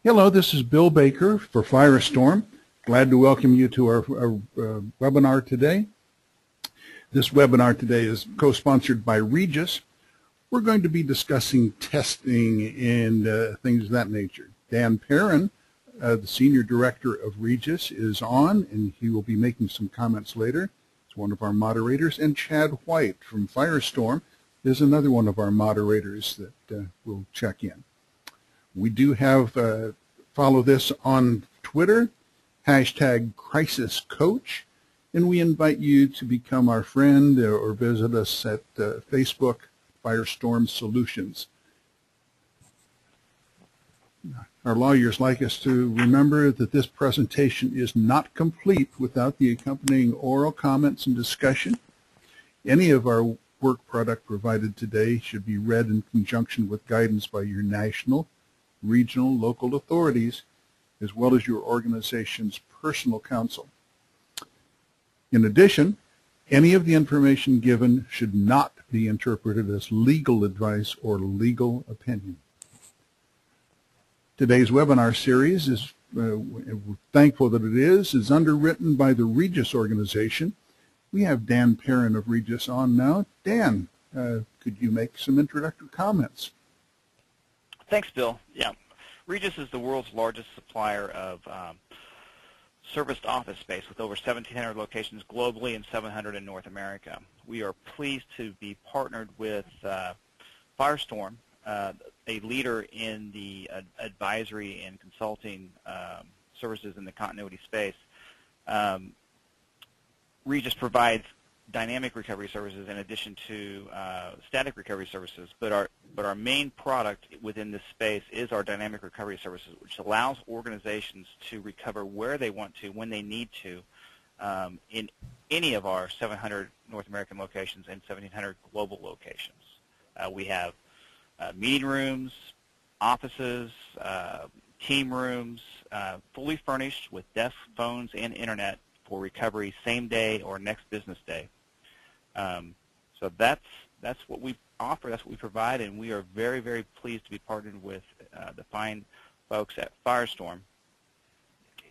Hello, this is Bill Baker for Firestorm. Glad to welcome you to our webinar today. This webinar today is co-sponsored by Regus. We're going to be discussing testing and things of that nature. Dan Perrin, the Senior Director of Regus, is on, and he will be making some comments later. He's one of our moderators. And Chad White from Firestorm is another one of our moderators that will check in. We do have, follow this on Twitter, #CrisisCoach, and we invite you to become our friend or visit us at Facebook, Firestorm Solutions. Our lawyers like us to remember that this presentation is not complete without the accompanying oral comments and discussion. Any of our work product provided today should be read in conjunction with guidance by your national, regional, local authorities, as well as your organization's personal counsel. In addition, any of the information given should not be interpreted as legal advice or legal opinion. Today's webinar series is, we're thankful that it is underwritten by the Regus organization. We have Dan Perrin of Regus on now. Dan, could you make some introductory comments? Thanks, Bill. Yeah, Regus is the world's largest supplier of serviced office space with over 1,700 locations globally and 700 in North America. We are pleased to be partnered with Firestorm, a leader in the advisory and consulting services in the continuity space. Regus provides dynamic recovery services in addition to static recovery services, but our main product within this space is our dynamic recovery services, which allows organizations to recover where they want to, when they need to, in any of our 700 North American locations and 1,700 global locations. We have meeting rooms, offices, team rooms, fully furnished with desks, phones, and internet for recovery same day or next business day. So that's what we offer, that's what we provide, and we are very, very pleased to be partnered with the fine folks at Firestorm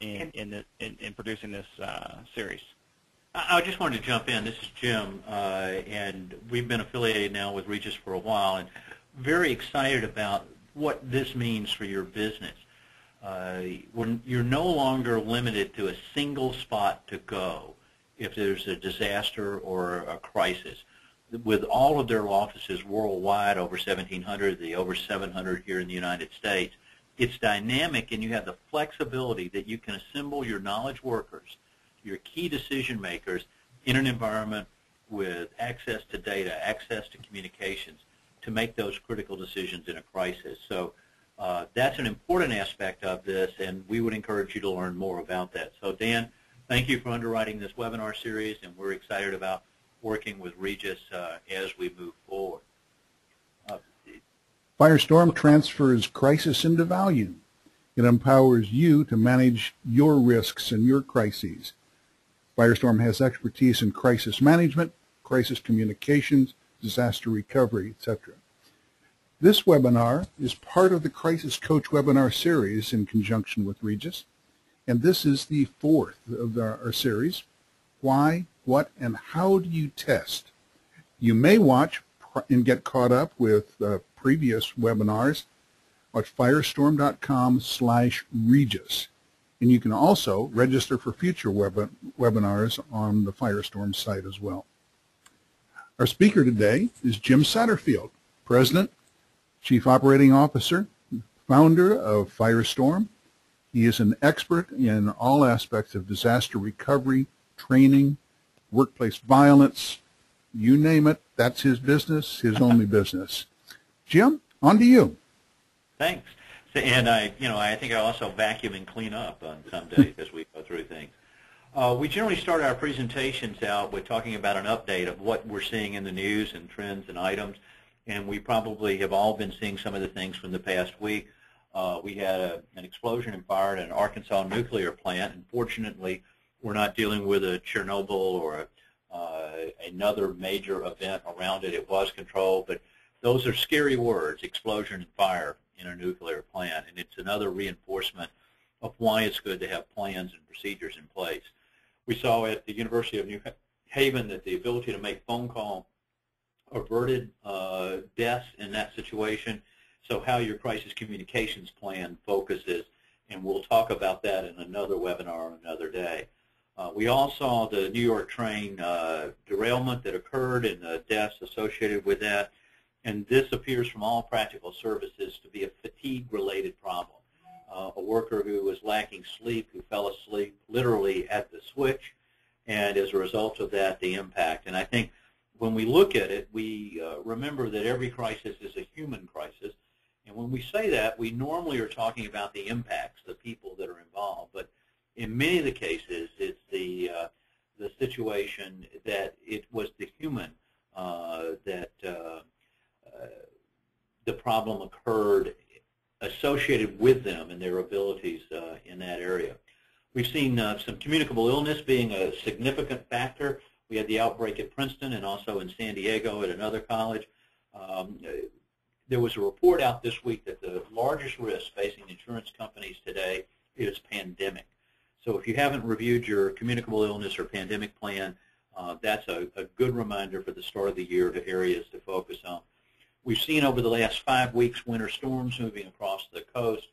in producing this series. I just wanted to jump in. This is Jim, and we've been affiliated now with Regus for a while, and very excited about what this means for your business. When you're no longer limited to a single spot to go if there's a disaster or a crisis. With all of their offices worldwide, over 1,700, the over 700 here in the United States, it's dynamic, and you have the flexibility that you can assemble your knowledge workers, your key decision makers, in an environment with access to data, access to communications, to make those critical decisions in a crisis. So that's an important aspect of this, and we would encourage you to learn more about that. So Dan, thank you for underwriting this webinar series, and we're excited about working with Regus as we move forward. Firestorm transfers crisis into value. It empowers you to manage your risks and your crises. Firestorm has expertise in crisis management, crisis communications, disaster recovery, etc. This webinar is part of the Crisis Coach webinar series in conjunction with Regus, and this is the fourth of our series. Why, what, and how do you test? You may watch and get caught up with previous webinars at firestorm.com/Regus, and you can also register for future webinars on the Firestorm site as well. Our speaker today is Jim Satterfield, President, Chief Operating Officer, founder of Firestorm. He is an expert in all aspects of disaster recovery, training, workplace violence, you name it, that's his business, his only business. Jim, on to you. Thanks. And I think I also vacuum and clean up on some days as we go through things. We generally start our presentations out with talking about an update of what we're seeing in the news and trends and items, and we probably have all been seeing some of the things from the past week. We had an explosion and fire at an Arkansas nuclear plant, and fortunately we're not dealing with a Chernobyl or another major event around it. It was controlled, but those are scary words, explosion and fire. in a nuclear plant, and it's another reinforcement of why it's good to have plans and procedures in place. We saw at the University of New Haven that the ability to make phone call averted deaths in that situation, so how your crisis communications plan focuses, and we'll talk about that in another webinar another day. We all saw the New York train derailment that occurred and the deaths associated with that, and this appears from all practical services to be a fatigue-related problem. A worker who was lacking sleep, who fell asleep literally at the switch, and as a result of that, the impact. And I think when we look at it, we remember that every crisis is a human crisis, and when we say that, we normally are talking about the impacts, the people that are involved, but in many of the cases, it's the situation that it was the human that the problem occurred associated with them and their abilities in that area. We've seen some communicable illness being a significant factor. We had the outbreak at Princeton and also in San Diego at another college. There was a report out this week that the largest risk facing insurance companies today is pandemic. So if you haven't reviewed your communicable illness or pandemic plan, that's a good reminder for the start of the year to areas to focus on. We've seen over the last 5 weeks winter storms moving across the coast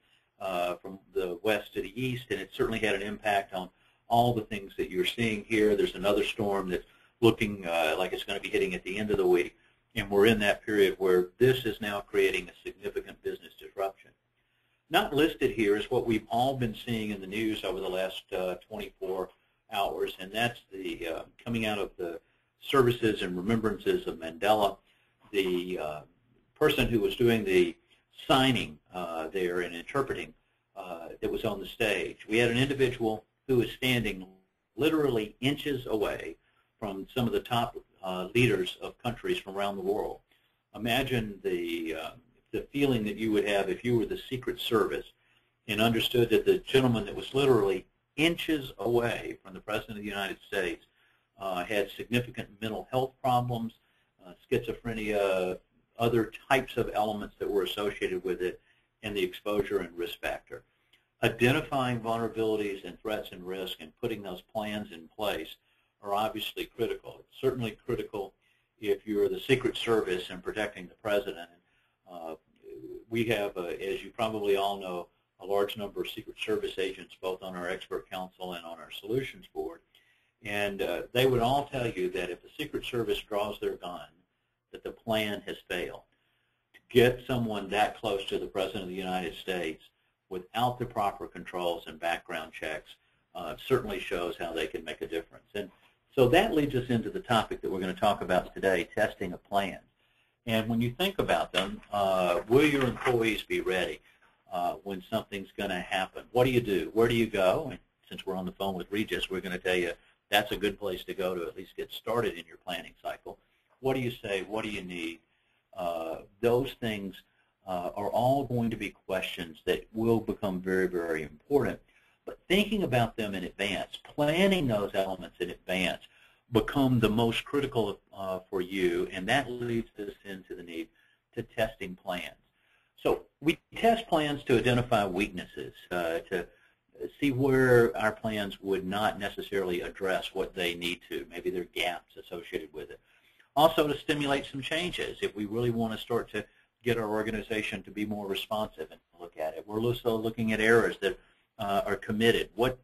from the west to the east, and it certainly had an impact on all the things that you're seeing here. There's another storm that's looking like it's going to be hitting at the end of the week, and we're in that period where this is now creating a significant business disruption. Not listed here is what we've all been seeing in the news over the last 24 hours, and that's the coming out of the services and remembrances of Mandela. The person who was doing the signing there and interpreting that was on the stage. We had an individual who was standing literally inches away from some of the top leaders of countries from around the world. Imagine the feeling that you would have if you were the Secret Service and understood that the gentleman that was literally inches away from the President of the United States had significant mental health problems, schizophrenia, other types of elements that were associated with it, and the exposure and risk factor. Identifying vulnerabilities and threats and risk and putting those plans in place are obviously critical. It's certainly critical if you're the Secret Service and protecting the President. We have, as you probably all know, a large number of Secret Service agents both on our expert council and on our solutions board. And they would all tell you that if the Secret Service draws their gun, that the plan has failed. To get someone that close to the President of the United States without the proper controls and background checks certainly shows how they can make a difference. And so that leads us into the topic that we're going to talk about today, testing of plans. And when you think about them, will your employees be ready when something's going to happen? What do you do? Where do you go? And since we're on the phone with Regus, we're going to tell you that's a good place to go to at least get started in your planning cycle. What do you say? What do you need? Those things are all going to be questions that will become very, very important. But thinking about them in advance, planning those elements in advance, become the most critical for you, and that leads us into the need to testing plans. So we test plans to identify weaknesses, to see where our plans would not necessarily address what they need to. Maybe there are gaps associated with it. Also to stimulate some changes if we really want to start to get our organization to be more responsive and look at it. We're also looking at errors that are committed. What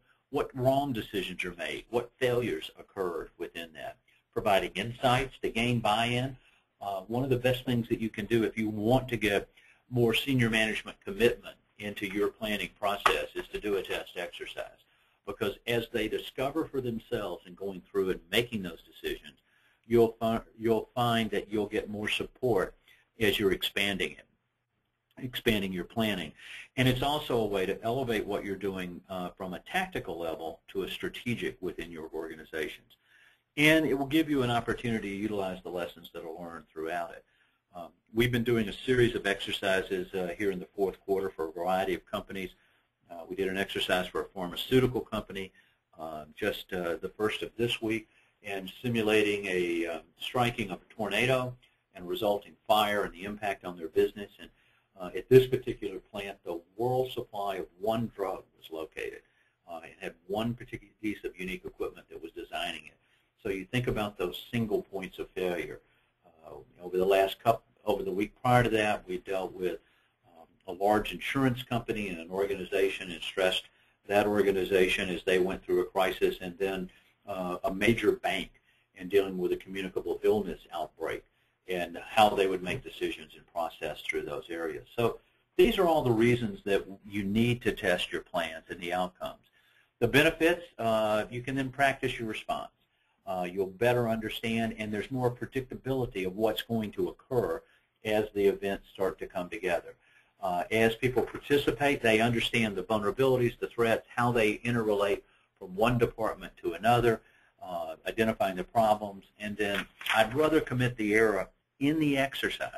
wrong decisions are made? What failures occurred within that? Providing insights to gain buy-in. One of the best things that you can do if you want to get more senior management commitment into your planning process is to do a test exercise. Because as they discover for themselves and going through and making those decisions, you'll find that you'll get more support as you're expanding it, expanding your planning. And it's also a way to elevate what you're doing from a tactical level to a strategic within your organizations. And it will give you an opportunity to utilize the lessons that are learned throughout it. We've been doing a series of exercises here in the fourth quarter for a variety of companies. We did an exercise for a pharmaceutical company just the first of this week, and simulating a striking of a tornado and resulting fire and the impact on their business. And At this particular plant, the world supply of one drug was located. It had one particular piece of unique equipment that was designing it. So you think about those single points of failure. Over the week prior to that, we dealt with a large insurance company and an organization and stressed that organization as they went through a crisis, and then a major bank and dealing with a communicable illness outbreak and how they would make decisions and process through those areas. So these are all the reasons that you need to test your plans and the outcomes. The benefits, you can then practice your response. You'll better understand, and there's more predictability of what's going to occur as the events start to come together. As people participate, they understand the vulnerabilities, the threats, how they interrelate from one department to another, identifying the problems, and then I'd rather commit the error in the exercise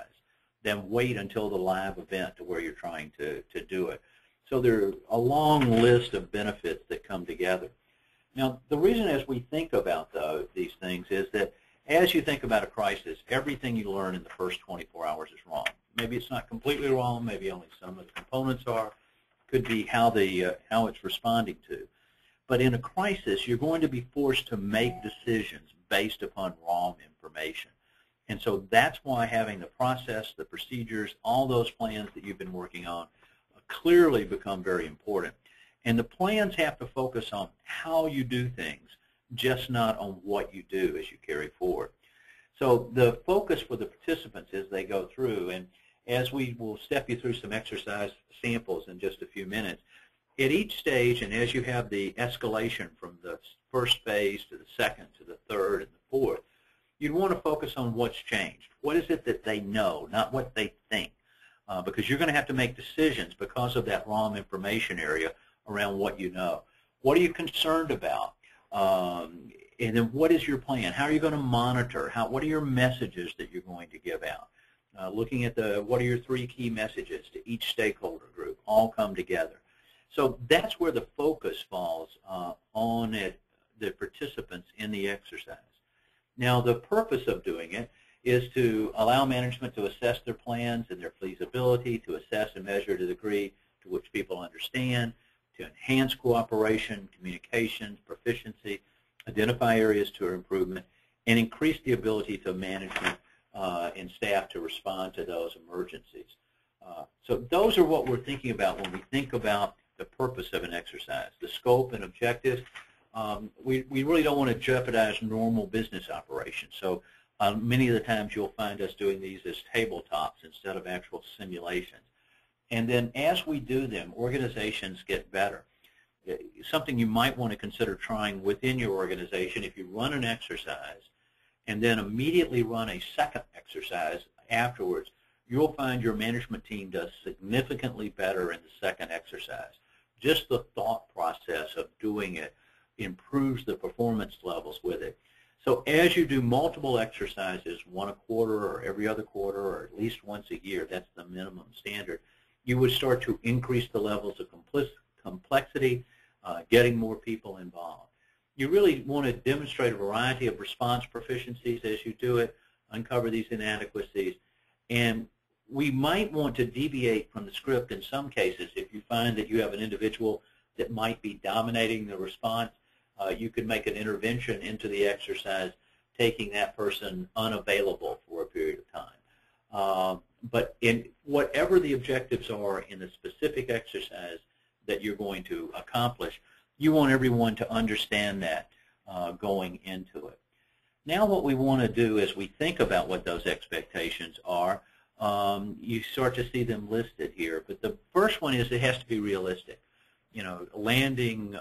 than wait until the live event to where you're trying to do it. So there's a long list of benefits that come together. Now, the reason as we think about these things is that as you think about a crisis, everything you learn in the first 24 hours is wrong. Maybe it's not completely wrong, maybe only some of the components are, could be how it's responding to. But in a crisis, you're going to be forced to make decisions based upon wrong information. And so that's why having the process, the procedures, all those plans that you've been working on clearly become very important. And the plans have to focus on how you do things, just not on what you do as you carry forward. So the focus for the participants as they go through, and as we will step you through some exercise samples in just a few minutes, at each stage, and as you have the escalation from the first phase to the second to the third and the fourth, you'd want to focus on what's changed. What is it that they know, not what they think? Because you're going to have to make decisions because of that wrong information area around what you know. What are you concerned about? And then what is your plan? How are you going to monitor? What are your messages that you're going to give out? Looking at what are your 3 key messages to each stakeholder group, all come together. So that's where the focus falls on the participants in the exercise. Now, the purpose of doing it is to allow management to assess their plans and their feasibility, to assess and measure the degree to which people understand, to enhance cooperation, communications, proficiency, identify areas to improvement, and increase the ability to management and staff to respond to those emergencies. So those are what we're thinking about when we think about the purpose of an exercise. The scope and objectives, we really don't want to jeopardize normal business operations. So many of the times you'll find us doing these as tabletops instead of actual simulations. And then as we do them, organizations get better. Something you might want to consider trying within your organization, if you run an exercise and then immediately run a second exercise afterwards, you'll find your management team does significantly better in the second exercise. Just the thought process of doing it improves the performance levels with it. So as you do multiple exercises, one a quarter or every other quarter or at least once a year, that's the minimum standard, you would start to increase the levels of complexity, getting more people involved. You really want to demonstrate a variety of response proficiencies as you do it, uncover these inadequacies, and we might want to deviate from the script in some cases. If you find that you have an individual that might be dominating the response, you could make an intervention into the exercise, taking that person unavailable for a period of time. But in whatever the objectives are in the specific exercise that you're going to accomplish, you want everyone to understand that going into it. Now what we want to do as we think about what those expectations are, you start to see them listed here. But the first one is it has to be realistic. You know, landing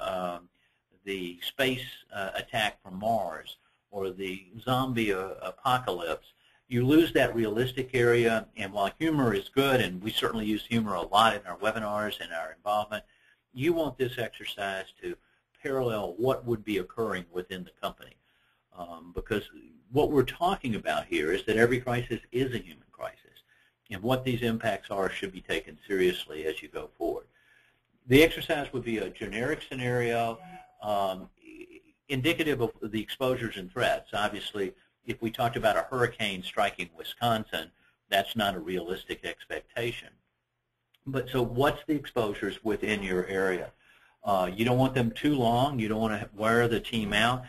the space attack from Mars or the zombie apocalypse, you lose that realistic area. And while humor is good, and we certainly use humor a lot in our webinars and our involvement, you want this exercise to parallel what would be occurring within the company. Because what we're talking about here is that every crisis is a human crisis. And what these impacts are should be taken seriously as you go forward. The exercise would be a generic scenario, indicative of the exposures and threats. Obviously, if we talked about a hurricane striking Wisconsin, that's not a realistic expectation. But so what's the exposures within your area? You don't want them too long. You don't want to wear the team out.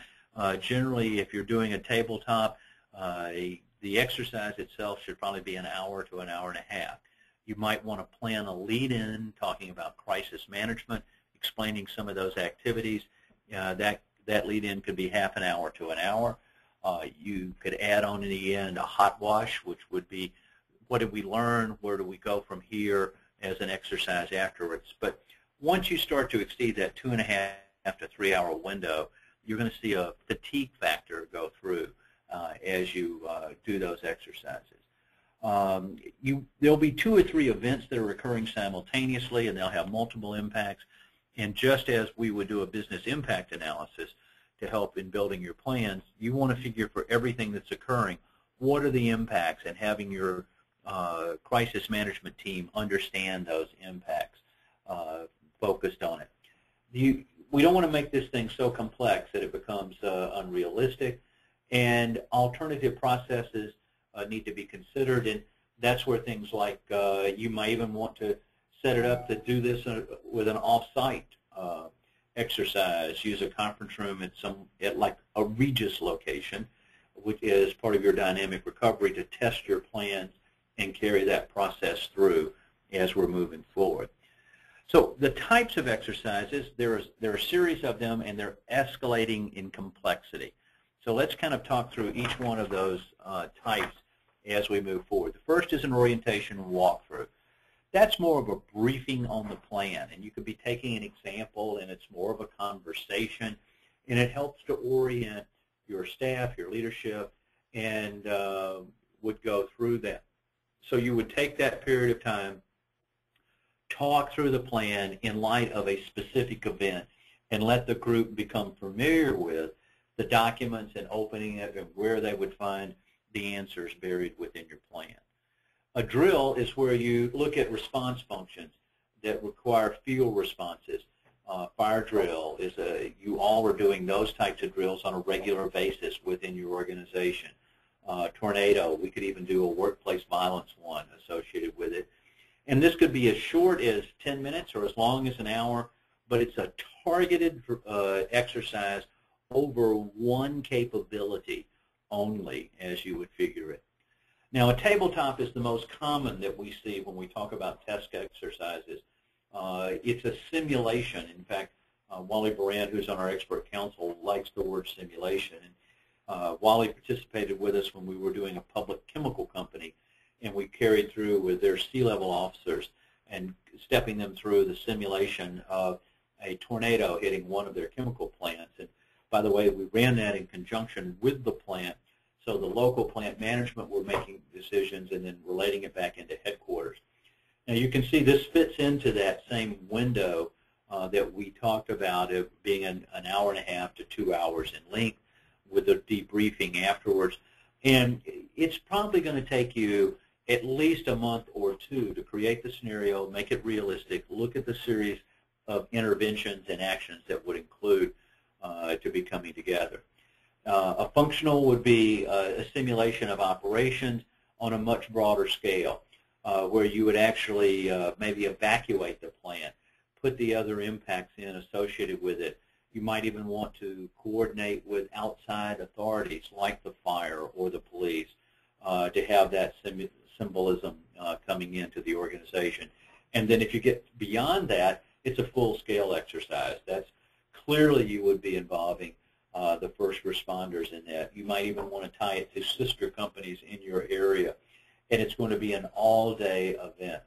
Generally, if you're doing a tabletop, the exercise itself should probably be an hour to an hour and a half. You might want to plan a lead-in talking about crisis management, explaining some of those activities. That lead-in could be half an hour to an hour. You could add on in the end a hot wash, which would be what did we learn, where do we go from here as an exercise afterwards. But once you start to exceed that 2.5 to 3 hour window, you're going to see a fatigue factor go through as you do those exercises. There'll be 2 or 3 events that are occurring simultaneously, and they'll have multiple impacts. And just as we would do a business impact analysis to help in building your plans, you want to figure for everything that's occurring, what are the impacts, and having your crisis management team understand those impacts, focused on it. We don't want to make this thing so complex that it becomes unrealistic, and alternative processes need to be considered, and that's where things like you might even want to set it up to do this with an off-site exercise. Use a conference room at like a Regus location, which is part of your dynamic recovery, to test your plans and carry that process through as we're moving forward. So the types of exercises, there are a series of them, and they're escalating in complexity. So let's kind of talk through each one of those types as we move forward. The first is an orientation walkthrough. That's more of a briefing on the plan, and you could be taking an example, and it's more of a conversation, and it helps to orient your staff, your leadership, and would go through that. So you would take that period of time, talk through the plan in light of a specific event, and let the group become familiar with the documents and opening it and where they would find the answers buried within your plan. A drill is where you look at response functions that require field responses. Fire drill is you all are doing those types of drills on a regular basis within your organization. Tornado, we could even do a workplace violence one associated with it. And this could be as short as 10 minutes or as long as an hour, but it's a targeted exercise over one capability only, as you would figure it. Now, a tabletop is the most common that we see when we talk about test exercises. It's a simulation. In fact, Wally Barand, who's on our expert council, likes the word simulation. And Wally participated with us when we were doing a public chemical company, and we carried through with their C-level officers and stepping them through the simulation of a tornado hitting one of their chemical plants. And by the way, we ran that in conjunction with the plant, so the local plant management were making decisions and then relating it back into headquarters. Now you can see this fits into that same window that we talked about, of being an hour and a half to 2 hours in length with a debriefing afterwards. And it's probably going to take you at least a month or 2 to create the scenario, make it realistic, look at the series of interventions and actions that would include to be coming together. A functional would be a simulation of operations on a much broader scale, where you would actually maybe evacuate the plant, put the other impacts in associated with it. You might even want to coordinate with outside authorities like the fire or the police to have that symbolism coming into the organization. And then if you get beyond that, it's a full-scale exercise. That's clearly you would be involving the first responders in that. You might even want to tie it to sister companies in your area, and it's going to be an all-day event.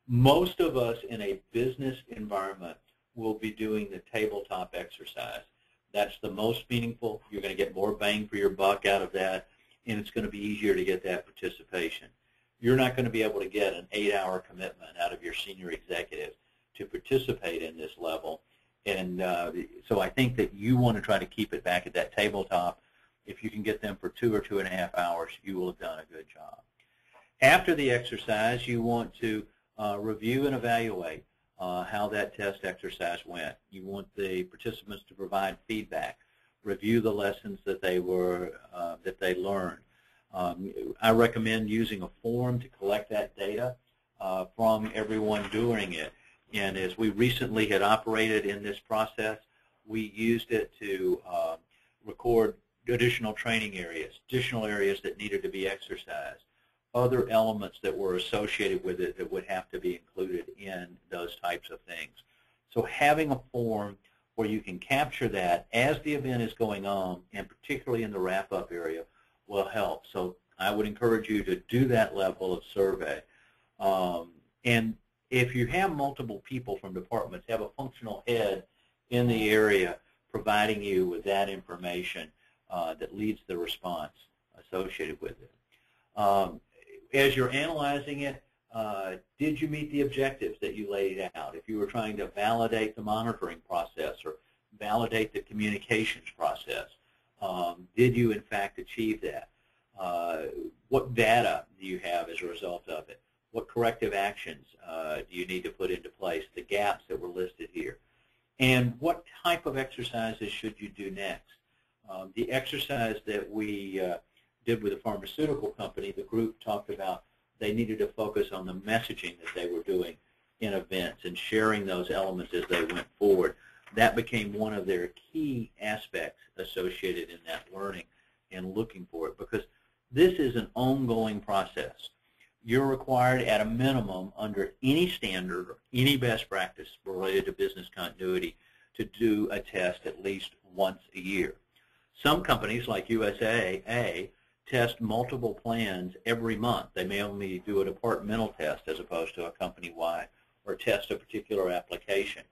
Most of us in a business environment will be doing the tabletop exercise. That's the most meaningful. You're going to get more bang for your buck out of that, and it's going to be easier to get that participation. You're not going to be able to get an 8-hour commitment out of your senior executives to participate in this level. And so I think that you want to try to keep it back at that tabletop. If you can get them for 2 or 2.5 hours, you will have done a good job. After the exercise, you want to review and evaluate how that test exercise went. You want the participants to provide feedback, review the lessons that they learned. I recommend using a form to collect that data from everyone doing it. And as we recently had operated in this process, we used it to record additional training areas, additional areas that needed to be exercised, other elements that were associated with it that would have to be included in those types of things. So having a form where you can capture that as the event is going on, and particularly in the wrap-up area, will help. So I would encourage you to do that level of survey. And if you have multiple people from departments, have a functional head in the area providing you with that information that leads the response associated with it. As you're analyzing it, did you meet the objectives that you laid out? If you were trying to validate the monitoring process or validate the communications process, did you in fact achieve that? What data do you have as a result of it? What corrective actions do you need to put into place? The gaps that were listed here. And what type of exercises should you do next? The exercise that we did with a pharmaceutical company, the group talked about they needed to focus on the messaging that they were doing in events and sharing those elements as they went forward. That became one of their key aspects associated in that learning and looking for it, because this is an ongoing process. You're required at a minimum under any standard or any best practice related to business continuity to do a test at least once a year. Some companies like USAA test multiple plans every month. They may only do a departmental test as opposed to a company-wide, or test a particular application.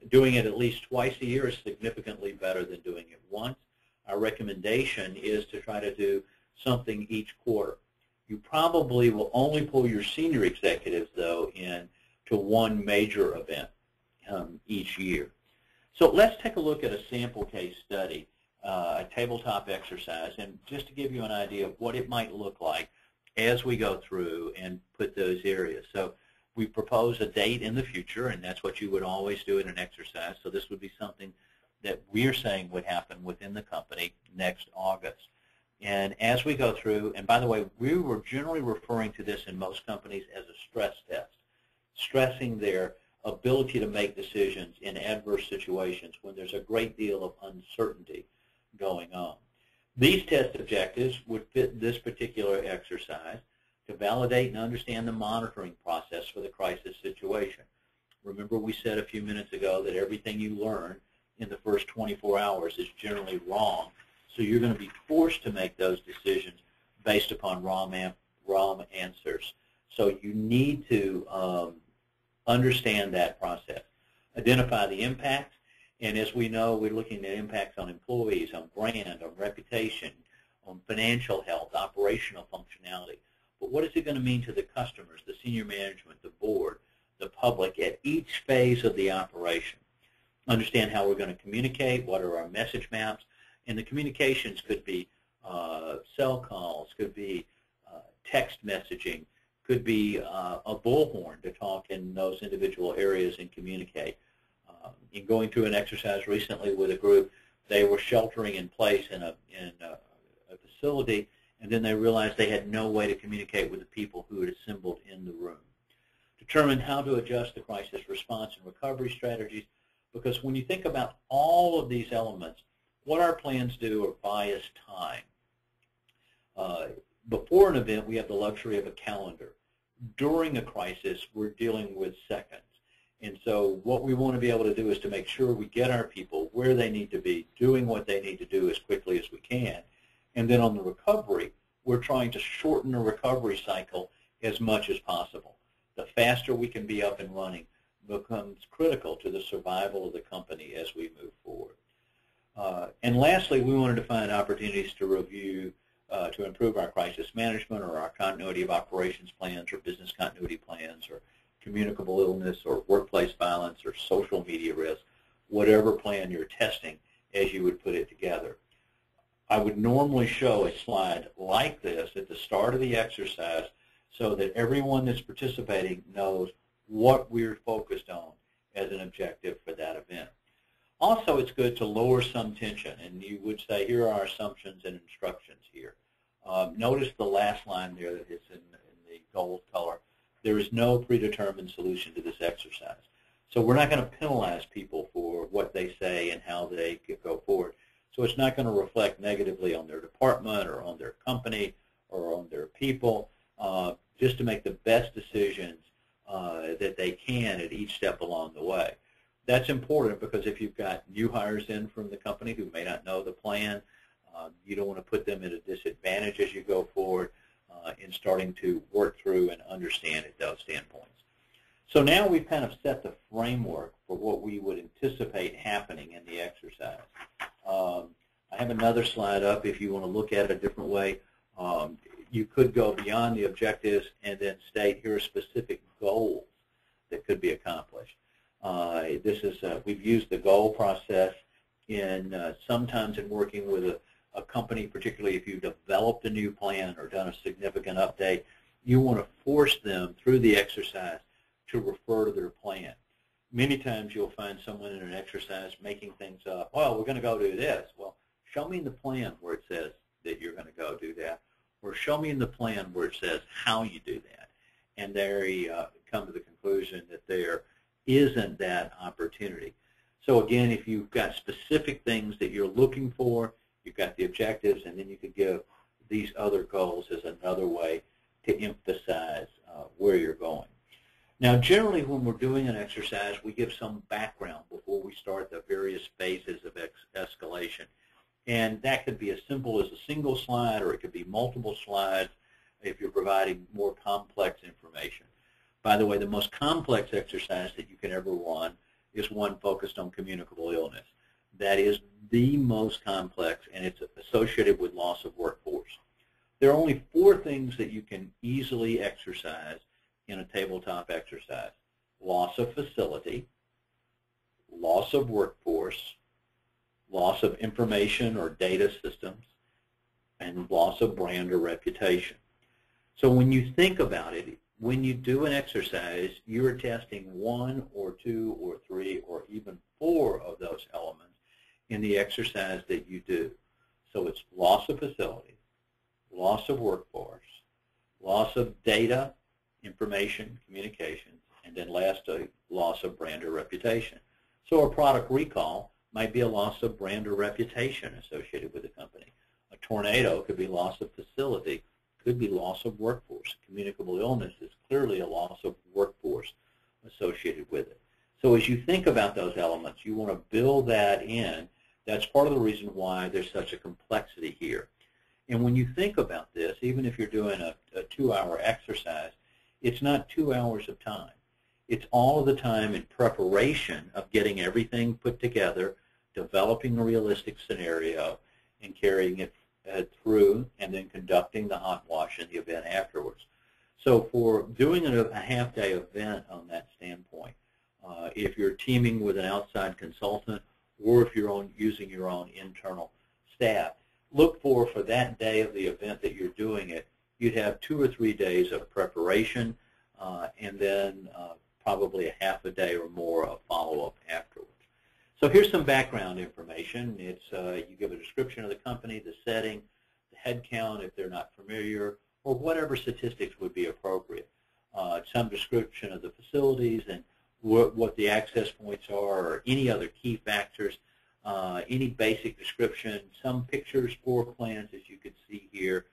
Doing it at least twice a year is significantly better than doing it once. Our recommendation is to try to do something each quarter. You probably will only pull your senior executives, though, in to one major event each year. So let's take a look at a sample case study, a tabletop exercise, and just to give you an idea of what it might look like as we go through and put those areas. So we propose a date in the future, and that's what you would always do in an exercise. So this would be something that we're saying would happen within the company next August. And as we go through, and by the way, we were generally referring to this in most companies as a stress test, stressing their ability to make decisions in adverse situations when there's a great deal of uncertainty going on. These test objectives would fit this particular exercise to validate and understand the monitoring process for the crisis situation. Remember, we said a few minutes ago that everything you learn in the first 24 hours is generally wrong, so you're going to be forced to make those decisions based upon wrong answers. So you need to understand that process. Identify the impacts, and as we know, we're looking at impacts on employees, on brand, on reputation, on financial health, operational functionality. But what is it going to mean to the customers, the senior management, the board, the public at each phase of the operation? Understand how we're going to communicate, what are our message maps, and the communications could be cell calls, could be text messaging, could be a bullhorn to talk in those individual areas and communicate. In going through an exercise recently with a group, they were sheltering in place in a facility, and then they realized they had no way to communicate with the people who had assembled in the room. Determine how to adjust the crisis response and recovery strategies, because when you think about all of these elements, what our plans do are bias time. Before an event, we have the luxury of a calendar. During a crisis, we're dealing with seconds. And so what we want to be able to do is to make sure we get our people where they need to be, doing what they need to do as quickly as we can. And then on the recovery, we're trying to shorten the recovery cycle as much as possible. The faster we can be up and running becomes critical to the survival of the company as we move forward. And lastly, we wanted to find opportunities to review, to improve our crisis management or our continuity of operations plans or business continuity plans or communicable illness or workplace violence or social media risk, whatever plan you're testing as you would put it together. I would normally show a slide like this at the start of the exercise so that everyone that's participating knows what we're focused on as an objective for that event. Also, it's good to lower some tension, and you would say, here are our assumptions and instructions here. Notice the last line there that is in the gold color. There is no predetermined solution to this exercise. So we're not going to penalize people for what they say and how they go forward. So it's not going to reflect negatively on their department or on their company or on their people, just to make the best decisions that they can at each step along the way. That's important because if you've got new hires in from the company who may not know the plan, you don't want to put them at a disadvantage as you go forward in starting to work through and understand at those standpoints. So now we've kind of set the framework for what we would anticipate happening in the exercise. I have another slide up if you want to look at it a different way. You could go beyond the objectives and then state here are specific goals that could be accomplished. We've used the goal process in sometimes in working with a company, particularly if you've developed a new plan or done a significant update. You want to force them through the exercise to refer to their plan. Many times you'll find someone in an exercise making things up. Well, we're going to go do this. Well, show me in the plan where it says that you're going to go do that, or show me in the plan where it says how you do that. And there you come to the conclusion that there isn't that opportunity. So again, if you've got specific things that you're looking for, you've got the objectives, and then you could give these other goals as another way to emphasize where you're going. Now, generally, when we're doing an exercise, we give some background before we start the various phases of escalation. And that could be as simple as a single slide, or it could be multiple slides if you're providing more complex information. By the way, the most complex exercise that you can ever run is one focused on communicable illness. That is the most complex, and it's associated with loss of workforce. There are only 4 things that you can easily exercise in a tabletop exercise: loss of facility, loss of workforce, loss of information or data systems, and loss of brand or reputation. So when you think about it, when you do an exercise, you're testing 1 or 2 or 3 or even 4 of those elements in the exercise that you do. So it's loss of facility, loss of workforce, loss of data, information, communications, and then lastly, loss of brand or reputation. So a product recall might be a loss of brand or reputation associated with the company. A tornado could be loss of facility, could be loss of workforce. Communicable illness is clearly a loss of workforce associated with it. So as you think about those elements, you want to build that in. That's part of the reason why there's such a complexity here. And when you think about this, even if you're doing a 2-hour exercise, it's not 2 hours of time. It's all of the time in preparation of getting everything put together, developing a realistic scenario, and carrying it through, and then conducting the hot wash and the event afterwards. So for doing a half-day event on that standpoint, if you're teaming with an outside consultant or if you're using your own internal staff, look for that day of the event that you're doing it, you'd have 2 or 3 days of preparation and then probably a half a day or more of follow-up afterwards. So here's some background information. It's you give a description of the company, the setting, the head count if they're not familiar, or whatever statistics would be appropriate. Some description of the facilities and what the access points are, or any other key factors, any basic description, some pictures, floor plans as you can see here,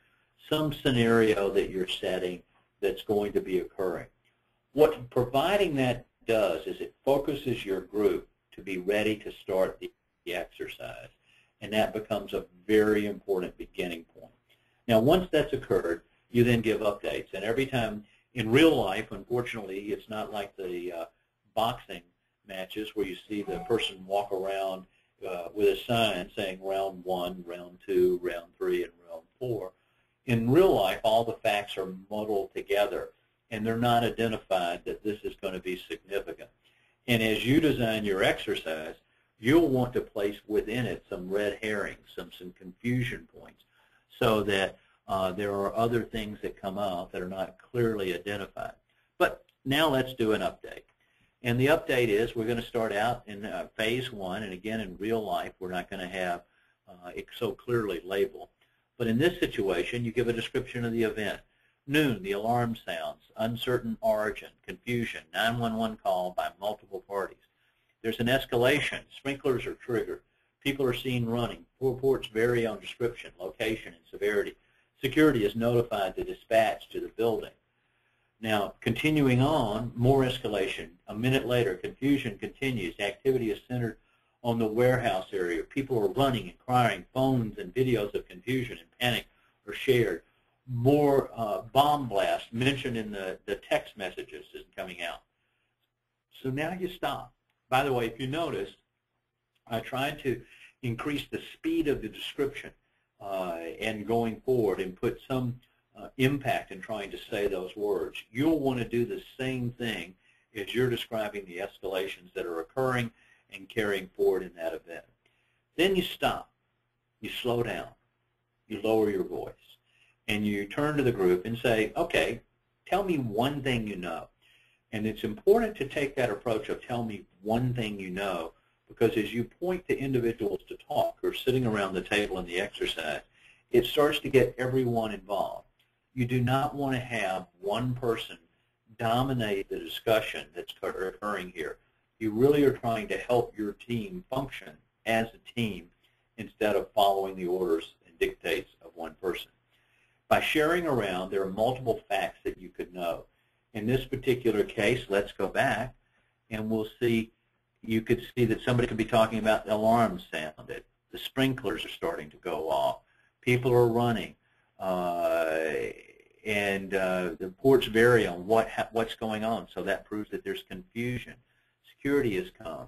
some scenario that you're setting that's going to be occurring. What providing that does is it focuses your group to be ready to start the exercise, and that becomes a very important beginning point. Now, once that's occurred, you then give updates, and every time in real life, unfortunately, it's not like the boxing matches where you see the person walk around with a sign saying round 1, round 2, round 3, and round 4. In real life, all the facts are muddled together, and they're not identified that this is going to be significant. And as you design your exercise, you'll want to place within it some red herrings, some confusion points, so that there are other things that come out that are not clearly identified. But now let's do an update. And the update is we're going to start out in phase 1, and again, in real life, we're not going to have it so clearly labeled. But in this situation, you give a description of the event. Noon, the alarm sounds, uncertain origin, confusion, 911 call by multiple parties. There's an escalation, sprinklers are triggered, people are seen running, reports vary on description, location, and severity. Security is notified to dispatch to the building. Now, continuing on, more escalation. A minute later, confusion continues. Activity is centered on the warehouse area. People are running and crying. Phones and videos of confusion and panic are shared. More bomb blasts mentioned in the text messages is coming out. So now you stop. By the way, if you notice, I tried to increase the speed of the description and going forward and put some impact in trying to say those words. You'll want to do the same thing as you're describing the escalations that are occurring and carrying forward in that event. Then you stop, you slow down, you lower your voice, and you turn to the group and say, okay, tell me one thing you know. And it's important to take that approach of tell me one thing you know, because as you point to individuals to talk who are sitting around the table in the exercise, it starts to get everyone involved. You do not want to have one person dominate the discussion that's occurring here. You really are trying to help your team function as a team instead of following the orders and dictates of one person. By sharing around, there are multiple facts that you could know. In this particular case, let's go back and we'll see, you could see that somebody could be talking about the alarms sounded, the sprinklers are starting to go off, people are running, and the reports vary on what's going on, so that proves that there's confusion. Security has come.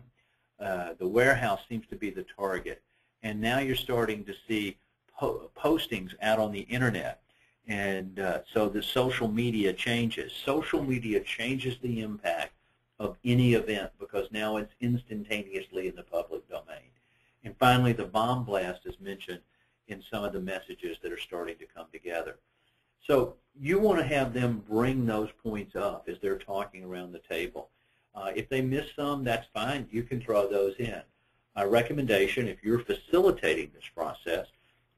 The warehouse seems to be the target, and now you're starting to see postings out on the internet, and so the social media changes. Social media changes the impact of any event because now it's instantaneously in the public domain. And finally, the bomb blast is mentioned in some of the messages that are starting to come together. So you want to have them bring those points up as they're talking around the table. If they miss some, that's fine. You can throw those in. A recommendation, if you're facilitating this process,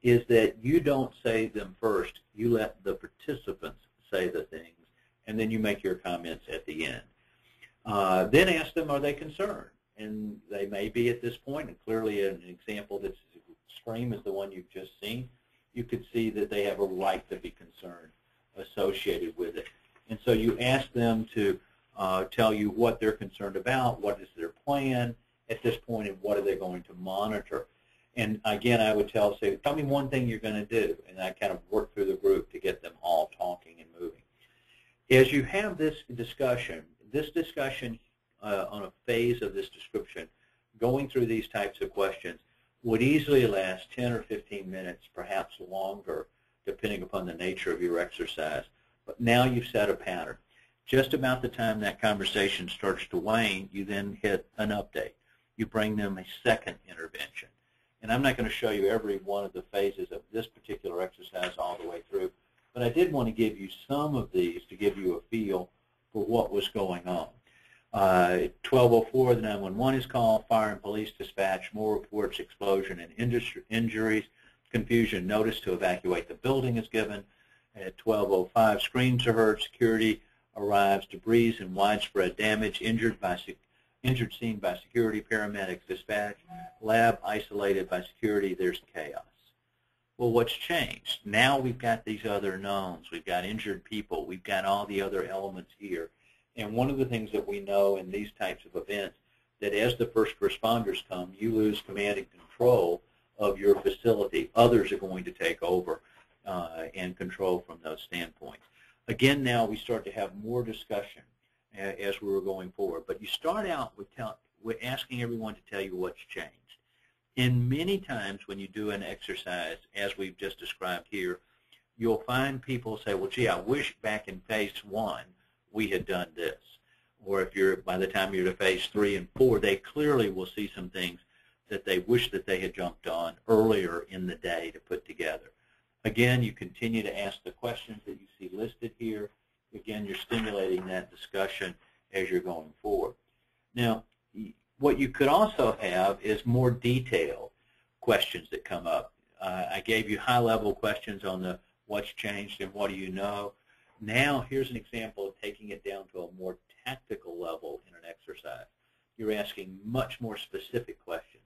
is that you don't say them first. You let the participants say the things, and then you make your comments at the end. Then ask them, are they concerned? And they may be at this point, and clearly an example that's as extreme as the one you've just seen, you could see that they have a right to be concerned associated with it. And so you ask them to tell you what they're concerned about, what is their plan at this point, and what are they going to monitor. And again, I would say, tell me one thing you're going to do, and I kind of work through the group to get them all talking and moving. As you have this discussion on a phase of this description, going through these types of questions would easily last 10 or 15 minutes, perhaps longer, depending upon the nature of your exercise. But now you've set a pattern. Just about the time that conversation starts to wane, you then hit an update. You bring them a second intervention. And I'm not going to show you every one of the phases of this particular exercise all the way through, but I did want to give you some of these to give you a feel for what was going on. 1204, the 911 is called, fire and police dispatch, more reports, explosion and injuries, confusion, notice to evacuate the building is given. At 1205, screams are heard, security arrives, debris and widespread damage, injured seen by security, paramedics dispatch, lab isolated by security, there's chaos. Well, what's changed? Now we've got these other knowns, we've got injured people, we've got all the other elements here. And one of the things that we know in these types of events, that as the first responders come, you lose command and control of your facility. Others are going to take over and control from those standpoints. Again, now we start to have more discussion as we were going forward. But you start out with asking everyone to tell you what's changed. And many times when you do an exercise, as we've just described here, you'll find people say, well, gee, I wish back in phase 1 we had done this. Or if you're, by the time you're to phase 3 and 4, they clearly will see some things that they wish that they had jumped on earlier in the day to put together. Again, you continue to ask the questions that you see listed here. Again, you're stimulating that discussion as you're going forward. Now, what you could also have is more detailed questions that come up. I gave you high-level questions on the what's changed and what do you know. Now, here's an example of taking it down to a more tactical level in an exercise. You're asking much more specific questions.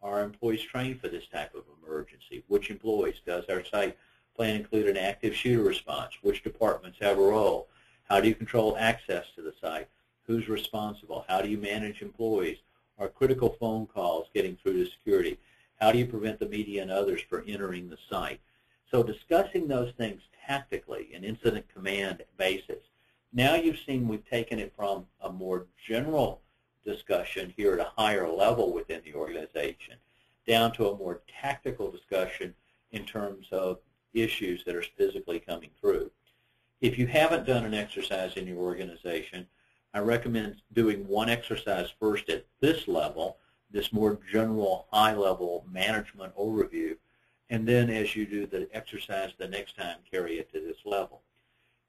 Are employees trained for this type of emergency? Which employees? Does our site plan include an active shooter response? Which departments have a role? How do you control access to the site? Who's responsible? How do you manage employees? Are critical phone calls getting through to security? How do you prevent the media and others from entering the site? So discussing those things tactically, an incident command basis. Now you've seen we've taken it from a more general discussion here at a higher level within the organization down to a more tactical discussion in terms of issues that are physically coming through. If you haven't done an exercise in your organization, I recommend doing one exercise first at this level, this more general high-level management overview, and then as you do the exercise the next time, carry it to this level.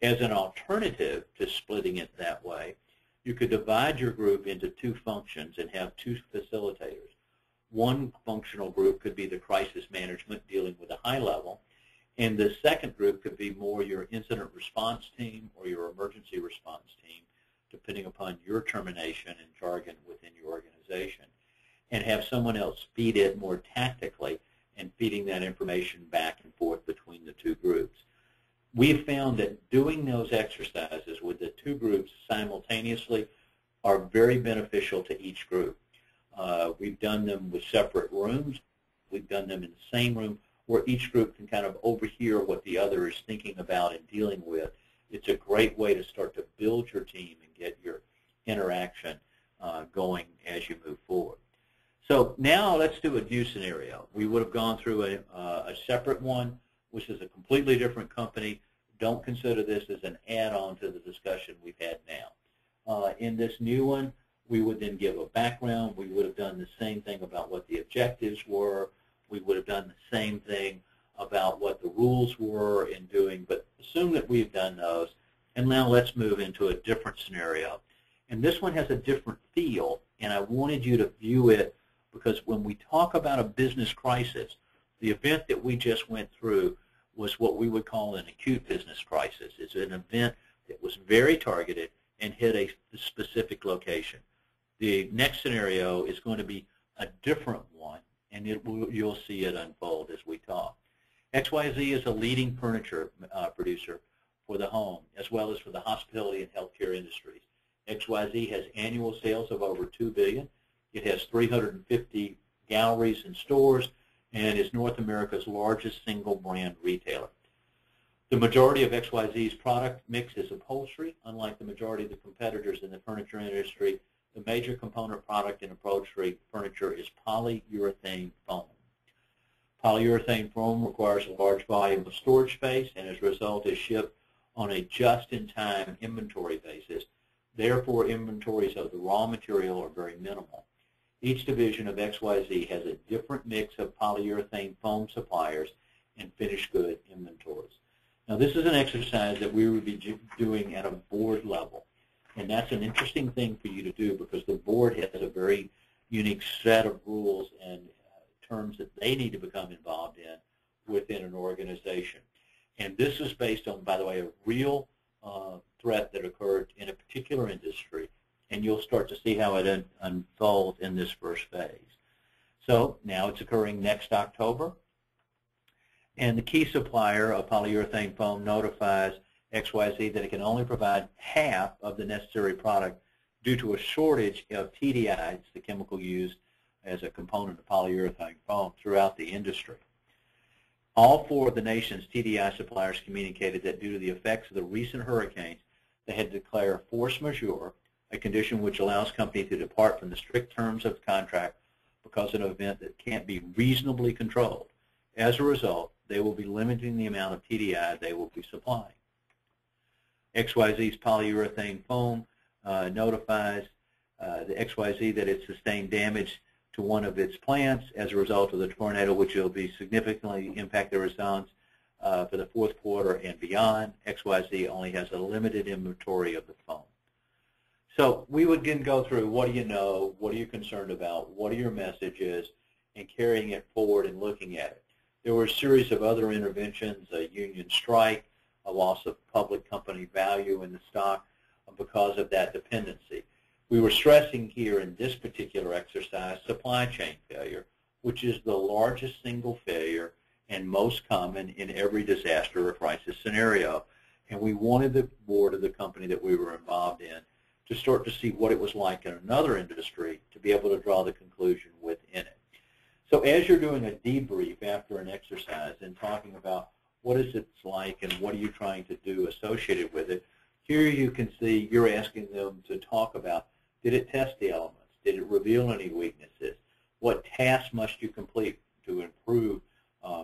As an alternative to splitting it that way, you could divide your group into two functions and have two facilitators. One functional group could be the crisis management dealing with a high level, and the second group could be more your incident response team or your emergency response team, depending upon your termination and jargon within your organization, and have someone else feed it more tactically and feeding that information back and forth between the two groups. We've found that doing those exercises with the two groups simultaneously are very beneficial to each group. We've done them with separate rooms. We've done them in the same room where each group can kind of overhear what the other is thinking about and dealing with. It's a great way to start to build your team and get your interaction going as you move forward. So now let's do a new scenario. We would have gone through a separate one, which is a completely different company. Don't consider this as an add-on to the discussion we've had now. In this new one, we would then give a background. We would have done the same thing about what the objectives were. We would have done the same thing about what the rules were in doing, but assume that we've done those. And now let's move into a different scenario. And this one has a different feel, and I wanted you to view it because when we talk about a business crisis, the event that we just went through was what we would call an acute business crisis. It's an event that was very targeted and hit a specific location. The next scenario is going to be a different one, and you'll see it unfold as we talk. XYZ is a leading furniture producer for the home, as well as for the hospitality and healthcare industries. XYZ has annual sales of over $2 billion. It has 350 galleries and stores, and is North America's largest single brand retailer. The majority of XYZ's product mix is upholstery. Unlike the majority of the competitors in the furniture industry, the major component product in upholstery furniture is polyurethane foam. Polyurethane foam requires a large volume of storage space, and as a result is shipped on a just-in-time inventory basis. Therefore, inventories of the raw material are very minimal. Each division of XYZ has a different mix of polyurethane foam suppliers and finished good inventories. Now, this is an exercise that we would be doing at a board level, and that's an interesting thing for you to do because the board has a very unique set of rules and terms that they need to become involved in within an organization. And this is based on, by the way, a real threat that occurred in a particular industry, and you'll start to see how it unfolds in this first phase. So now it's occurring next October, and the key supplier of polyurethane foam notifies XYZ that it can only provide half of the necessary product due to a shortage of TDI, it's the chemical used as a component of polyurethane foam throughout the industry. All four of the nation's TDI suppliers communicated that due to the effects of the recent hurricanes, they had to declare force majeure, a condition which allows companies to depart from the strict terms of the contract because of an event that can't be reasonably controlled. As a result, they will be limiting the amount of TDI they will be supplying. XYZ's polyurethane foam notifies the XYZ that it sustained damage to one of its plants as a result of the tornado, which will be significantly impact their results for the fourth quarter and beyond. XYZ only has a limited inventory of the foam. So we would again go through what do you know, what are you concerned about, what are your messages, and carrying it forward and looking at it. There were a series of other interventions, a union strike, a loss of public company value in the stock because of that dependency. We were stressing here in this particular exercise supply chain failure, which is the largest single failure and most common in every disaster or crisis scenario. And we wanted the board of the company that we were involved in to start to see what it was like in another industry to be able to draw the conclusion within it. So as you're doing a debrief after an exercise and talking about what is it like and what are you trying to do associated with it, here you can see you're asking them to talk about, did it test the elements? Did it reveal any weaknesses? What tasks must you complete to improve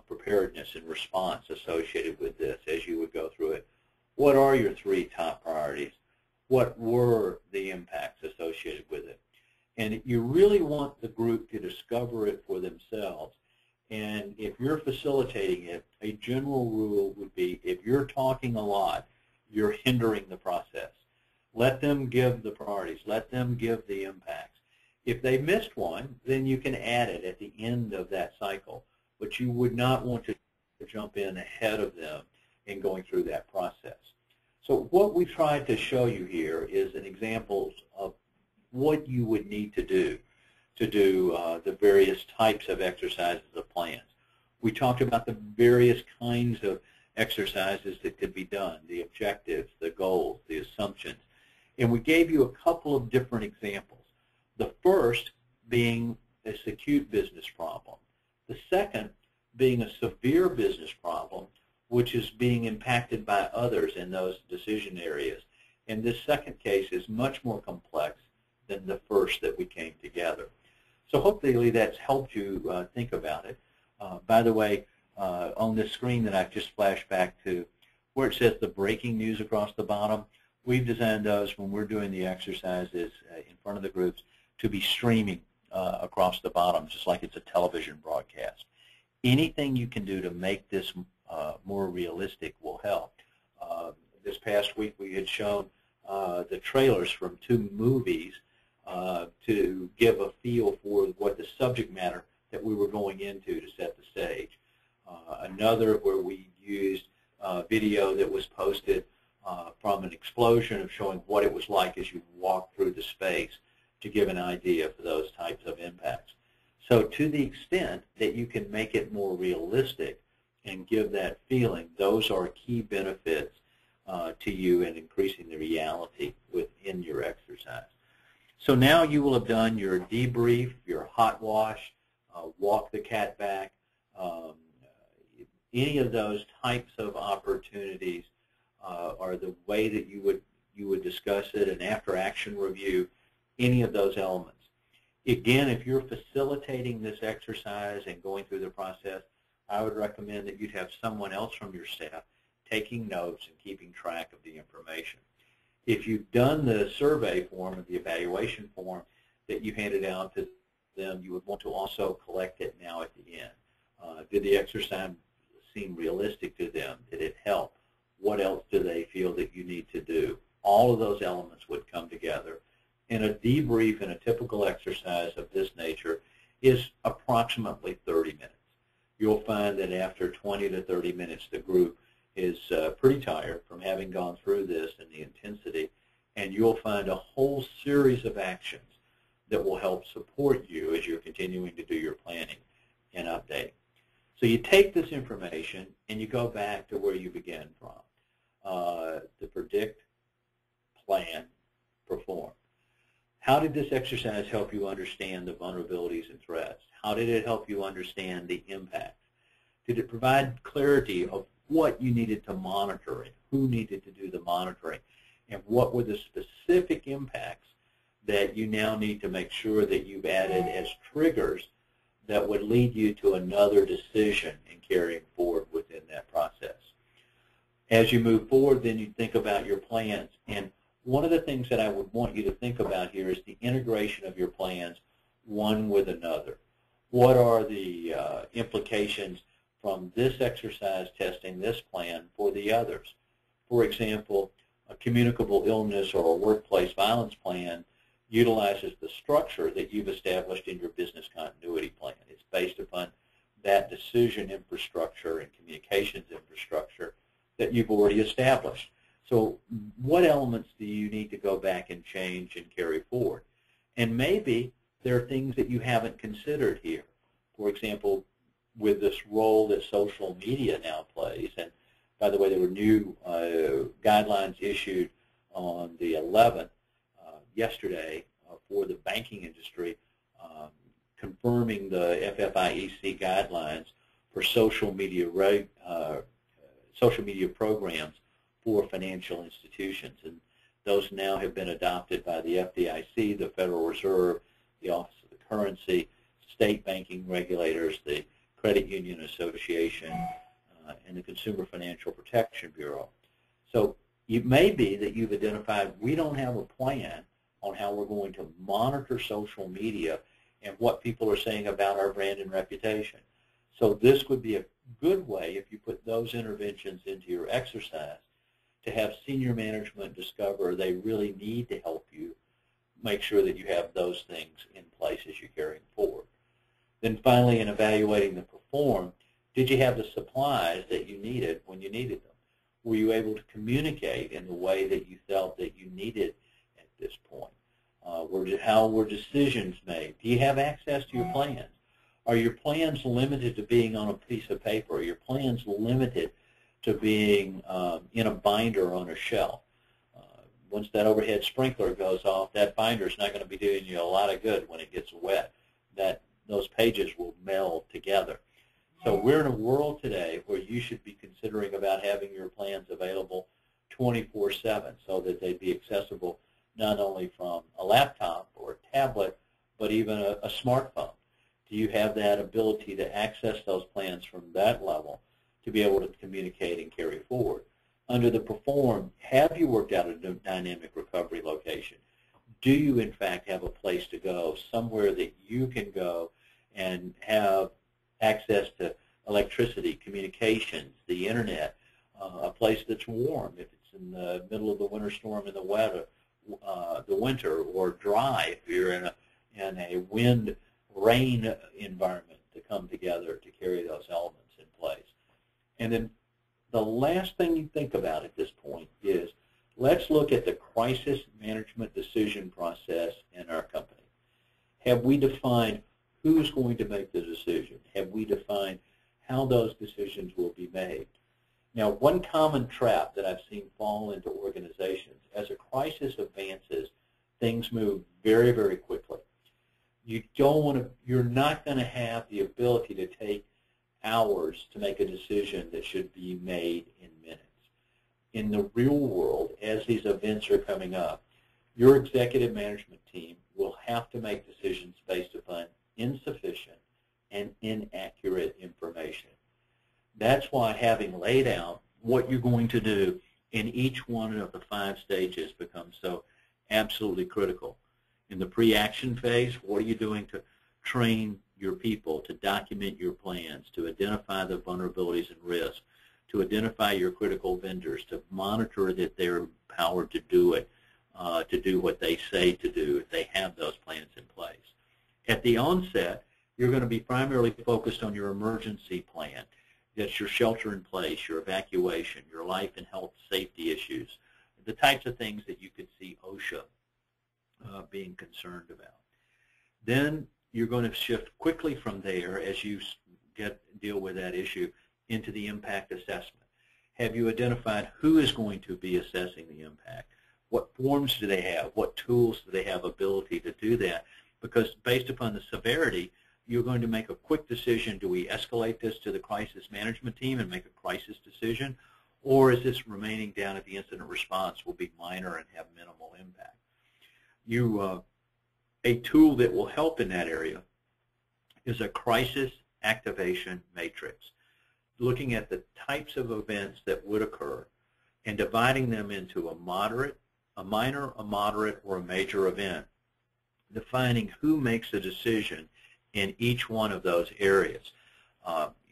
preparedness and response associated with this as you would go through it? What are your 3 top priorities? What were the impacts associated with it? And you really want the group to discover it for themselves. And if you're facilitating it, a general rule would be if you're talking a lot, you're hindering the process. Let them give the priorities. Let them give the impacts. If they missed one, then you can add it at the end of that cycle. But you would not want to jump in ahead of them in going through that process. So what we tried to show you here is an example of what you would need to do the various types of exercises of plans. We talked about the various kinds of exercises that could be done, the objectives, the goals, the assumptions. And we gave you a couple of different examples. The first being a acute business problem. The second being a severe business problem, which is being impacted by others in those decision areas. And this second case is much more complex than the first that we came together. So hopefully that's helped you think about it. By the way, on this screen that I've just flashed back to, where it says the breaking news across the bottom, we've designed those when we're doing the exercises in front of the groups to be streaming across the bottom, just like it's a television broadcast. Anything you can do to make this more realistic will help. This past week we had shown the trailers from 2 movies to give a feel for what the subject matter that we were going into to set the stage. Another where we used video that was posted from an explosion of showing what it was like as you walked through the space to give an idea for those types of impacts. So to the extent that you can make it more realistic and give that feeling, those are key benefits to you in increasing the reality within your exercise. So now you will have done your debrief, your hot wash, walk the cat back, any of those types of opportunities are the way that you would discuss it, an after action review, any of those elements. Again, if you're facilitating this exercise and going through the process, I would recommend that you'd have someone else from your staff taking notes and keeping track of the information. If you've done the survey form or the evaluation form that you handed out to them, you would want to also collect it now at the end. Did the exercise seem realistic to them? Did it help? What else do they feel that you need to do? All of those elements would come together. And a debrief in a typical exercise of this nature is approximately 30 minutes. You'll find that after 20 to 30 minutes, the group is pretty tired from having gone through this and the intensity, and you'll find a whole series of actions that will help support you as you're continuing to do your planning and updating. So you take this information and you go back to where you began from. To predict, plan, perform. How did this exercise help you understand the vulnerabilities and threats? How did it help you understand the impact? Did it provide clarity of what you needed to monitor and who needed to do the monitoring? And what were the specific impacts that you now need to make sure that you've added as triggers that would lead you to another decision in carrying forward within that process? As you move forward, then you think about your plans. And one of the things that I would want you to think about here is the integration of your plans one with another. What are the implications from this exercise testing, this plan, for the others? For example, a communicable illness or a workplace violence plan utilizes the structure that you've established in your business continuity plan. It's based upon that decision infrastructure and communications infrastructure that you've already established. So what elements do you need to go back and change and carry forward? And maybe there are things that you haven't considered here. For example, with this role that social media now plays, and by the way, there were new guidelines issued on the 11th yesterday for the banking industry, confirming the FFIEC guidelines for social media programs for financial institutions, and those now have been adopted by the FDIC, the Federal Reserve, the Office of the Currency, state banking regulators, the Credit Union Association, and the Consumer Financial Protection Bureau. So it may be that you've identified we don't have a plan on how we're going to monitor social media and what people are saying about our brand and reputation. So this would be a good way, if you put those interventions into your exercise, to have senior management discover they really need to help you make sure that you have those things in place as you're carrying forward. Then finally, in evaluating the perform, did you have the supplies that you needed when you needed them? Were you able to communicate in the way that you felt that you needed at this point? How were decisions made? Do you have access to your plans? Are your plans limited to being on a piece of paper? Are your plans limited to being in a binder on a shelf? Once that overhead sprinkler goes off, that binder is not going to be doing you a lot of good when it gets wet. Those pages will meld together. So we're in a world today where you should be considering about having your plans available 24/7 so that they'd be accessible not only from a laptop or a tablet, but even a smartphone. Do you have that ability to access those plans from that level to be able to communicate and carry forward? Under the perform, have you worked out a dynamic recovery location? Do you, in fact, have a place to go, somewhere that you can go and have access to electricity, communications, the internet, a place that's warm if it's in the middle of the winter storm in the winter, or dry if you're in a wind, rain environment to come together to carry those elements in place. And then the last thing you think about at this point is, let's look at the crisis management decision process in our company. Have we defined who's going to make the decision? Have we defined how those decisions will be made? Now, one common trap that I've seen fall into organizations, as a crisis advances, things move very, very quickly. You're not going to have the ability to take hours to make a decision that should be made in minutes. In the real world, as these events are coming up, your executive management team will have to make decisions based upon insufficient and inaccurate information. That's why having laid out what you're going to do in each one of the 5 stages becomes so absolutely critical. In the pre-action phase, what are you doing to train your people, to document your plans, to identify the vulnerabilities and risks, to identify your critical vendors, to monitor that they're empowered to do it, to do what they say to do if they have those plans in place. At the onset, you're going to be primarily focused on your emergency plan. That's your shelter in place, your evacuation, your life and health safety issues, the types of things that you could see OSHA being concerned about. Then you're going to shift quickly from there as you deal with that issue into the impact assessment. Have you identified who is going to be assessing the impact? What forms do they have? What tools do they have ability to do that? Because based upon the severity, you're going to make a quick decision. Do we escalate this to the crisis management team and make a crisis decision? Or is this remaining down at the incident response, will be minor and have minimal impact? A tool that will help in that area is a crisis activation matrix, looking at the types of events that would occur and dividing them into a minor, a moderate, or a major event, defining who makes a decision in each one of those areas.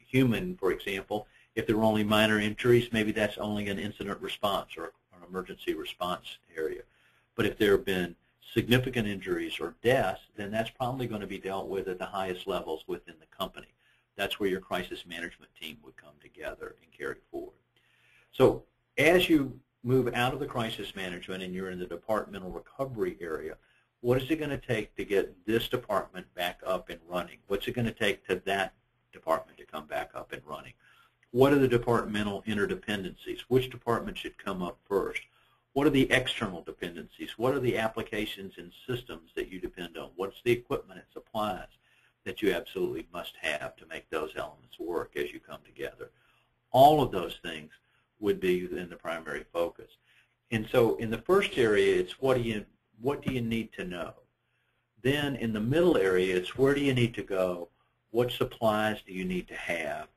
Human, for example, if there are only minor injuries, maybe that's only an incident response or an emergency response area. But if there have been significant injuries or deaths, then that's probably going to be dealt with at the highest levels within the company. That's where your crisis management team would come together and carry forward. So as you move out of the crisis management and you're in the departmental recovery area, what is it going to take to get this department back up and running? What's it going to take to that department to come back up and running? What are the departmental interdependencies? Which department should come up first? What are the external dependencies? What are the applications and systems that you depend on? What's the equipment and supplies that you absolutely must have to make those elements work as you come together? All of those things would be in the primary focus. And so in the first area, it's what do you need to know? Then in the middle area, it's where do you need to go? What supplies do you need to have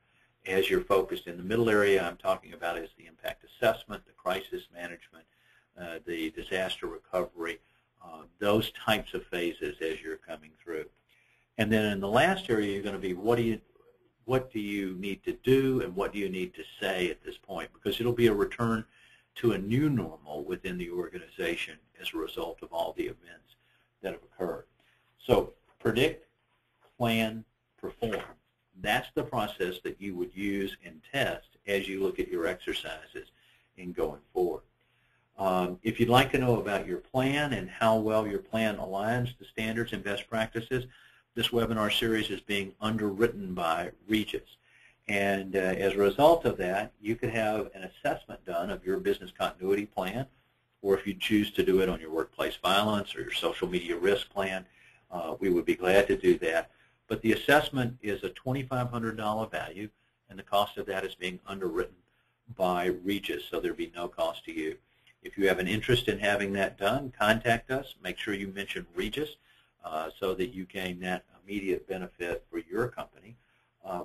as you're focused? In the middle area, I'm talking about is the impact assessment, the crisis management, the disaster recovery, those types of phases as you're coming through. And then in the last area, you're going to be what do you need to do and what do you need to say at this point? Because it'll be a return to a new normal within the organization as a result of all the events that have occurred. So predict, plan, perform. That's the process that you would use and test as you look at your exercises in going forward. If you'd like to know about your plan and how well your plan aligns to standards and best practices, this webinar series is being underwritten by Regus. And as a result of that, you could have an assessment done of your business continuity plan, or if you choose to do it on your workplace violence or your social media risk plan, we would be glad to do that. But the assessment is a $2,500 value, and the cost of that is being underwritten by Regus, so there'd be no cost to you. If you have an interest in having that done, contact us. Make sure you mention Regus so that you gain that immediate benefit for your company.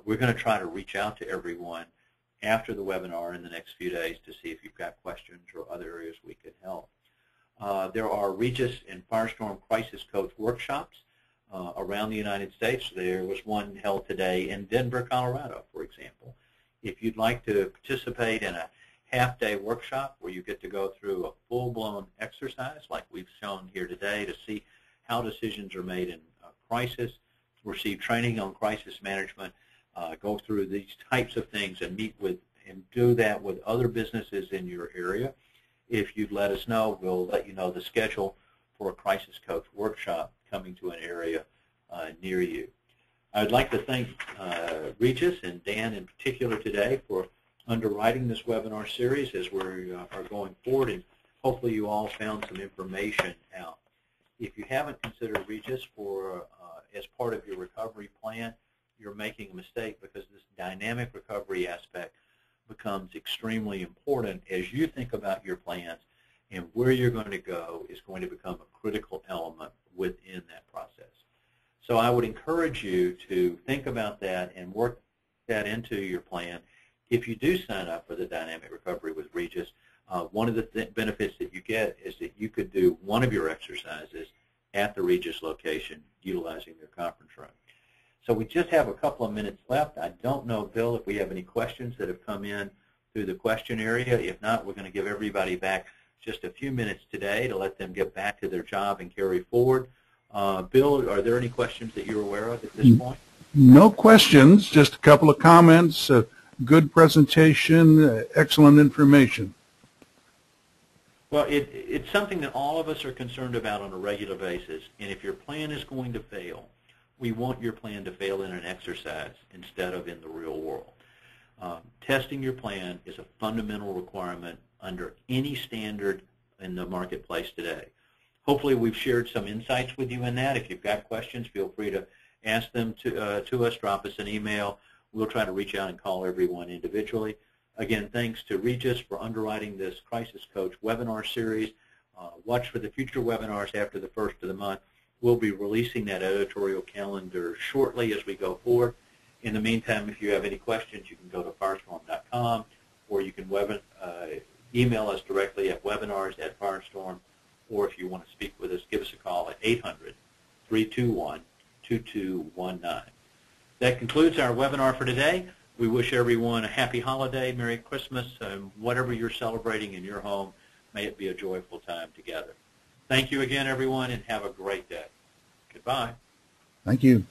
We're going to try to reach out to everyone after the webinar in the next few days to see if you've got questions or other areas we could help. There are Regus and Firestorm Crisis Coach workshops around the United States. There was one held today in Denver, Colorado, for example. If you'd like to participate in a half-day workshop where you get to go through a full-blown exercise like we've shown here today to see how decisions are made in crisis, receive training on crisis management, go through these types of things and meet with and do that with other businesses in your area. If you'd let us know, we'll let you know the schedule for a Crisis Coach workshop coming to an area near you. I'd like to thank Regus and Dan in particular today for underwriting this webinar series as we are going forward, and hopefully you all found some information out. If you haven't considered Regus for as part of your recovery plan, you're making a mistake, because this dynamic recovery aspect becomes extremely important as you think about your plans, and where you're going to go is going to become a critical element within that process. So I would encourage you to think about that and work that into your plan. If you do sign up for the dynamic recovery with Regus, one of the benefits that you get is that you could do one of your exercises at the Regus location utilizing their conference room. So we just have a couple of minutes left. I don't know, Bill, if we have any questions that have come in through the question area. If not, we're going to give everybody back just a few minutes today to let them get back to their job and carry forward. Bill, are there any questions that you're aware of at this point? No questions, just a couple of comments. Good presentation, excellent information. Well, it's something that all of us are concerned about on a regular basis, and if your plan is going to fail, we want your plan to fail in an exercise instead of in the real world. Testing your plan is a fundamental requirement under any standard in the marketplace today. Hopefully we've shared some insights with you in that. If you've got questions, feel free to ask them to us, drop us an email. We'll try to reach out and call everyone individually. Again, thanks to Regus for underwriting this Crisis Coach webinar series. Watch for the future webinars after the first of the month. We'll be releasing that editorial calendar shortly as we go forward. In the meantime, if you have any questions, you can go to firestorm.com, or you can email us directly at webinars@firestorm, or if you want to speak with us, give us a call at 800-321-2219. That concludes our webinar for today. We wish everyone a happy holiday, Merry Christmas, and whatever you're celebrating in your home, may it be a joyful time together. Thank you again, everyone, and have a great day. Goodbye. Thank you.